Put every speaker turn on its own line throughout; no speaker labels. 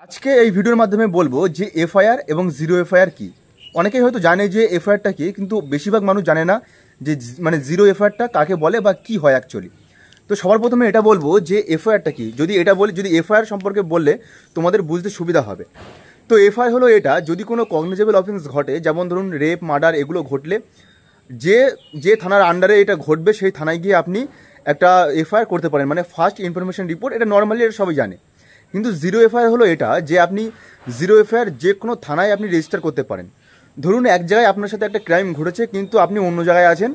আজকে এই ভিডিওর মাধ্যমে বলবো যে এফআইআর এবং জিরো এফআইআর কি। অনেকেই হয়তো জানে যে এফআইআরটা কি, কিন্তু বেশিরভাগ মানুষ জানে না যে মানে জিরো এফআইআরটা কাকে বলে বা কি হয় অ্যাকচুয়ালি। তো সবার প্রথমে এটা বলবো যে এফআইআরটা কি। যদি এফআইআর সম্পর্কে বললে তোমাদের বুঝতে সুবিধা হবে। তো এফআইআর হলো এটা, যদি কোনো কগনিজেবল অফেন্স ঘটে, যেমন ধরুন রেপ, মার্ডার, এগুলো ঘটলে যে যে থানার আন্ডারে এটা ঘটবে সেই থানায় গিয়ে আপনি একটা এফআইআর করতে পারেন, মানে ফার্স্ট ইনফরমেশন রিপোর্ট। এটা নর্মালি এটা সবাই জানে। কিন্তু জিরো এফআইআর হলো এটা যে আপনি জিরো এফআইআর যে কোনো থানায় আপনি রেজিস্টার করতে পারেন। ধরুন এক জায়গায় আপনার সাথে একটা ক্রাইম ঘটেছে, কিন্তু আপনি অন্য জায়গায় আছেন,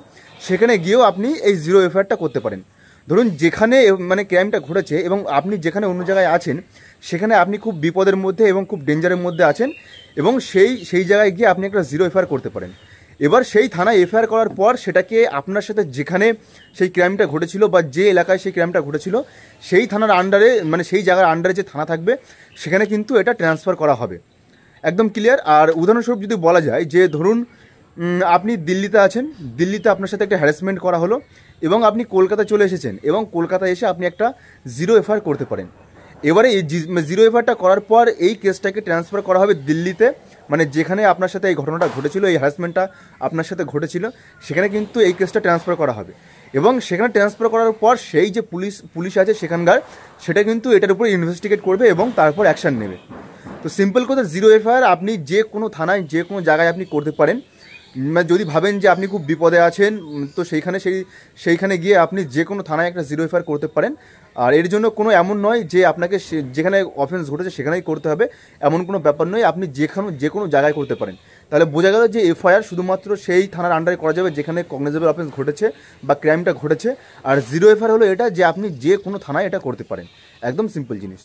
সেখানে গিয়েও আপনি এই জিরো এফআইআরটা করতে পারেন। ধরুন যেখানে মানে ক্রাইমটা ঘটেছে এবং আপনি যেখানে অন্য জায়গায় আছেন, সেখানে আপনি খুব বিপদের মধ্যে এবং খুব ডেঞ্জারের মধ্যে আছেন, এবং সেই জায়গায় গিয়ে আপনি একটা জিরো এফআইআর করতে পারেন। এবার সেই থানায় এফআইআর করার পর সেটাকে আপনার সাথে যেখানে সেই ক্রাইমটা ঘটেছিল বা যে এলাকায় সেই ক্রাইমটা ঘটেছিল সেই থানার আন্ডারে, মানে সেই জায়গার আন্ডারে যে থানা থাকবে সেখানে কিন্তু এটা ট্রান্সফার করা হবে। একদম ক্লিয়ার। আর উদাহরণস্বরূপ যদি বলা যায় যে ধরুন আপনি দিল্লিতে আছেন, দিল্লিতে আপনার সাথে একটা হ্যারাসমেন্ট করা হলো এবং আপনি কলকাতায় চলে এসেছেন, এবং কলকাতায় এসে আপনি একটা জিরো এফআইআর করতে পারেন। এবারে এই জিরো এফআইআরটা করার পর এই কেসটাকে ট্রান্সফার করা হবে দিল্লিতে, মানে যেখানে আপনার সাথে এই ঘটনাটা ঘটেছিল, এই হ্যারাসমেন্টটা আপনার সাথে ঘটেছিল, সেখানে কিন্তু এই কেসটা ট্রান্সফার করা হবে। এবং সেখানে ট্রান্সফার করার পর সেই যে পুলিশ আছে সেখানকার, সেটা কিন্তু এটার উপরে ইনভেস্টিগেট করবে এবং তারপর অ্যাকশান নেবে। তো সিম্পল কথা, জিরো এফআইআর আপনি যে কোনো থানায় যে কোনো জায়গায় আপনি করতে পারেন। যদি ভাবেন যে আপনি খুব বিপদে আছেন, তো সেইখানে গিয়ে আপনি যে কোনো থানায় একটা জিরো এফআইআর করতে পারেন। আর এর জন্য কোনো এমন নয় যে আপনাকে যেখানে অফেন্স ঘটেছে সেখানেই করতে হবে, এমন কোনো ব্যাপার নয়। আপনি যে কোনো জায়গায় করতে পারেন। তাহলে বোঝা গেল যে এফআইআর শুধুমাত্র সেই থানার আন্ডারে করা যাবে যেখানে কগনিজেবল অফেন্স ঘটেছে বা ক্রাইমটা ঘটেছে। আর জিরো এফআইআর হলো এটা যে আপনি যে কোনো থানায় এটা করতে পারেন। একদম সিম্পল জিনিস।